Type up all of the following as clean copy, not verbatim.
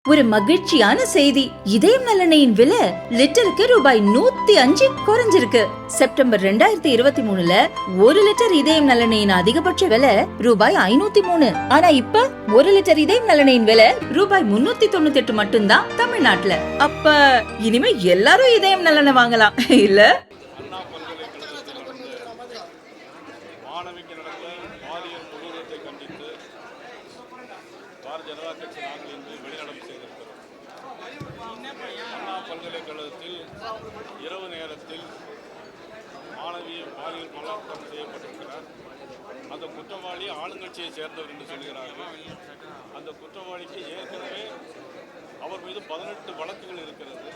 ஒரு மகிழ்ச்சியான செய்தி. இதயம் நல்லெண்ணெயின் விலை லிட்டருக்கு ரூபாய் 105 குறைஞ்சிருக்கு. செப்டம்பர் 2023ல 1 லிட்டர் இதயம் நல்லெண்ணெயின் அதிகபட்ச விலை ரூபாய் 503. ஆனா இப்ப 1 லிட்டர் இதயம் நல்லெண்ணெயின் விலை ரூபாய் 398 மட்டும்தான் தமிழ்நாட்டுல. அப்ப இனிமே எல்லாரும் இதயம் நல்லெண்ணெய் வாங்கலாம் இல்ல? மாணவிக்கு நடந்த பாலியல் கொடூரத்தை கண்டித்து பாரதிய ஜனதா கட்சி நாங்கள் இன்று வெளிநடப்பு செய்திருக்கிறோம். அண்ணா பல்கலைக்கழகத்தில் இரவு நேரத்தில் மாணவி பாலியல் பலாத்காரம் செய்யப்பட்டிருக்கிறார். அந்த குற்றவாளி ஆளுங்கட்சியை சேர்ந்தவர் என்று சொல்கிறார்கள். அந்த குற்றவாளிக்கு ஏற்கனவே அவர் மீது 18 வழக்குகள் இருக்கிறது.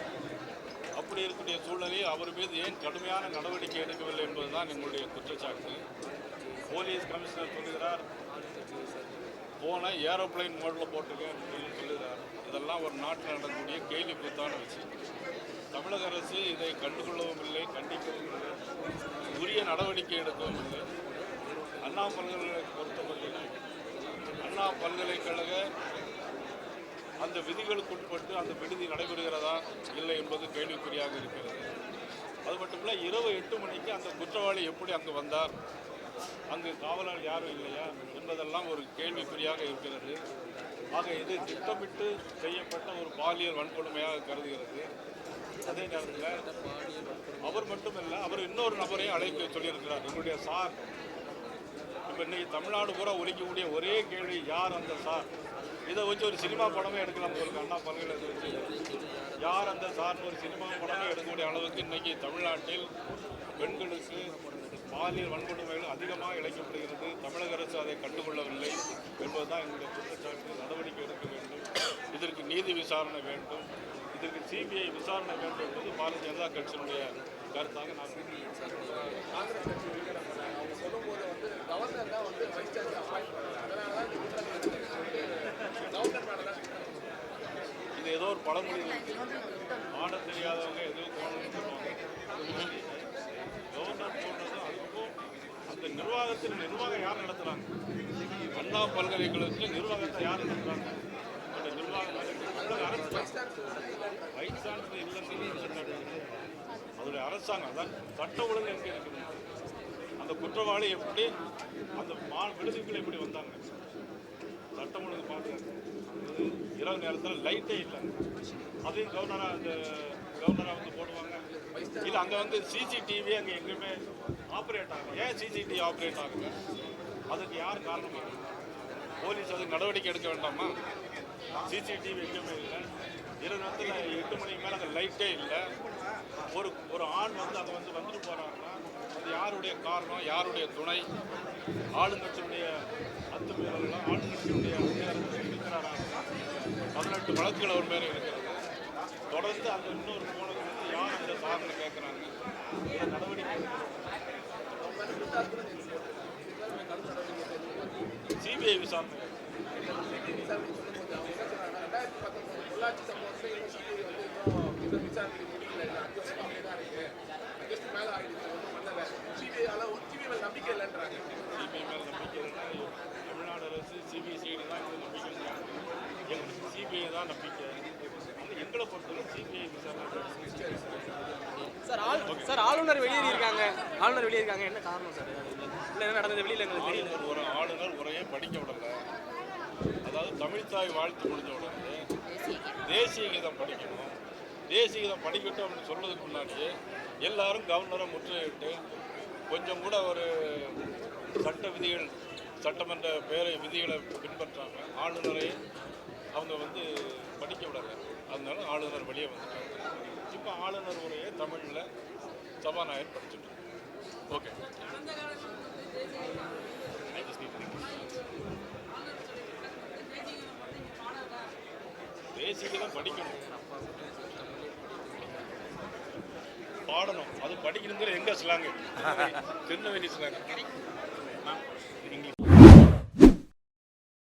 அப்படி இருக்கக்கூடிய சூழலில் அவர் மீது ஏன் கடுமையான நடவடிக்கை எடுக்கவில்லை என்பதுதான் எங்களுடைய குற்றச்சாட்டு. போலீஸ் கமிஷனர் சொல்லுகிறார், போன ஏரோப்ளைன் மோடில் போட்டிருக்கேன் அப்படின்னு சொல்லுகிறார். இதெல்லாம் ஒரு நாட்டில் நடக்கக்கூடிய கேலி கூத்தான விஷயம். தமிழக அரசு இதை கண்டுகொள்ளவும் இல்லை, கண்டிக்கவும் இல்லை, உரிய நடவடிக்கை எடுக்கவும் இல்லை. அண்ணா பல்கலைக்கழக பொறுத்தவரையில் அண்ணா பல்கலைக்கழக அந்த விதிகளுக்குட்பட்டு அந்த விடுதி நடைபெறுகிறதா இல்லை என்பது கேள்விக்குறியாக இருக்கிறது. அது மட்டுமில்ல, இரவு 8 மணிக்கு அந்த குற்றவாளி எப்படி அங்கு வந்தார், அங்கு காவலர் யாரும் இல்லையா என்பதெல்லாம் ஒரு கேள்விக்குறியாக இருக்கிறது. ஆக இது திட்டமிட்டு செய்யப்பட்ட ஒரு பாலியல் வன்கொடுமையாக கருதுகிறது. அதே நேரத்தில் அவர் மட்டுமல்ல, அவர் இன்னொரு நபரையும் அழைக்க சொல்லியிருக்கிறார். எங்களுடைய சார் இப்போ இன்னைக்கு தமிழ்நாடு பூரா ஒலிக்கக்கூடிய ஒரே கேள்வி, யார் அந்த சார்? இதை வச்சு ஒரு சினிமா படமே எடுக்கலாம். உங்களுக்கு அண்ணா பல்கலைக்கழகத்தை வச்சு யார் அந்த சார்னு ஒரு சினிமா படமே எடுக்கக்கூடிய அளவுக்கு இன்றைக்கி தமிழ்நாட்டில் பெண்களுக்கு பாலியல் வன்கொடுமைகள் அதிகமாக இழைக்கப்படுகிறது. தமிழக அரசு அதை கண்டுகொள்ளவில்லை என்பதுதான் எங்களுடைய குற்றச்சாட்டு. நடவடிக்கை எடுக்க வேண்டும், இதற்கு நீதி விசாரணை வேண்டும், இதற்கு சிபிஐ விசாரணை வேண்டும் என்பது பாரதிய ஜனதா கட்சியினுடைய கருத்தாக நான் காங்கிரஸ் கட்சி அவங்க சொல்லும்போது கவர்னர் தான் வைஸ் சான்சலர் இது ஏதோ ஒரு பழமொழி ஆட தெரியாதவங்க எதுவும் போகணும்னு சொல்லுவாங்க. கவர்னர் போனது அதுக்கும் அந்த நிர்வாகம் யார் நடத்துகிறாங்க? அண்ணா பல்கலைக்கழகத்தில் நிர்வாகத்தை யார் நடத்துகிறாங்க? அந்த நிர்வாகம் வைஸ் சான்சலர் இல்லைன்னு அதோடைய அரசாங்கம் அதான் சட்ட ஒழுங்கு எங்கே இருக்குது? அந்த குற்றவாளி எப்படி அந்த விடுதிக்குள்ள எப்படி வந்தாங்க? சட்டம் ஒழுங்கு பார்க்குறாங்க. இரவு நேரத்தில் லைட்டே இல்லை, அதையும் கவர்னராக வந்து போடுவாங்க. இது அங்கே வந்து சிசிடிவி அங்கே எங்கேயுமே ஆப்ரேட் ஆகுது. ஏன் சிசிடிவி ஆப்ரேட் ஆகுது? அதுக்கு யார் காரணமாக? போலீஸ் அதுக்கு நடவடிக்கை எடுக்க வேண்டாமா? சிசிடிவி எங்கேயுமே இல்லை. இரவு நேரத்தில் 8 மணிக்கு மேலே அங்கே லைட்டே இல்லை. ஒரு ஆண் வந்து அங்கே வந்துட்டு போகிறாங்கன்னா அது யாருடைய காரணம், யாருடைய துணை? ஆளுங்கட்சியுடைய அத்துமீறல்களா? ஆளுங்கட்சியுடைய அதிகாரத்தில் இருக்கிறாரா? 18 வழக்குகள் அவர் மேலே இருக்கிறது. தொடர்ந்து அந்த இன்னொரு போனது வந்து யார் அந்த சாதனை கேட்குறாங்க? இதை நடவடிக்கை சிபிஐ விசாரணை. பொள்ளாச்சி சம்பவத்தை நம்பிக்கை இல்லைன்றாங்க. சிபிஐ மேலே நம்பிக்கை இல்லைன்னா தமிழ்நாடு அரசு சிபிசிஐடி தான் எங்களுக்கு நம்பிக்கை இல்லைங்க. எங்களுக்கு சிபிஐ தான் நம்பிக்கை. எங்களை பொறுத்தவரை சிபிஐ விசாரணை. சார் ஆளுநர் வெளியேறியிருக்காங்க. என்ன காரணம் சார்? இல்லை என்ன நடந்தது வெளியில் எங்களுக்கு தெரியல. ஒரு ஆளுநர் உரையை படிக்க விடலை. அதாவது தமிழ்த்தாய் வாழ்த்து முடிஞ்ச உடனே தேசிய கீதம் படிக்கணும். தேசிய கீதம் படிக்கட்டும் அப்படின்னு சொல்றதுக்கு முன்னாடியே எல்லாரும் கவர்னரை முற்றுகையிட்டு கொஞ்சம் கூட ஒரு சட்ட விதிகள், சட்டமன்ற விதிகளை பின்பற்றாங்க. ஆளுநரை அவங்க வந்து படிக்க விடலை. அதனால ஆளுநர் வெளியே வந்துட்டாங்க. இப்போ ஆளுநர் உரையை தமிழில் சபாநாயகர் படிச்சுட்டு ஓகே. தேசியம் படிக்கணும், பாடணும். அது படிக்கணுங்கிற எங்க ஸ்லாங்? திருநெல்வேலி ஸ்லாங்.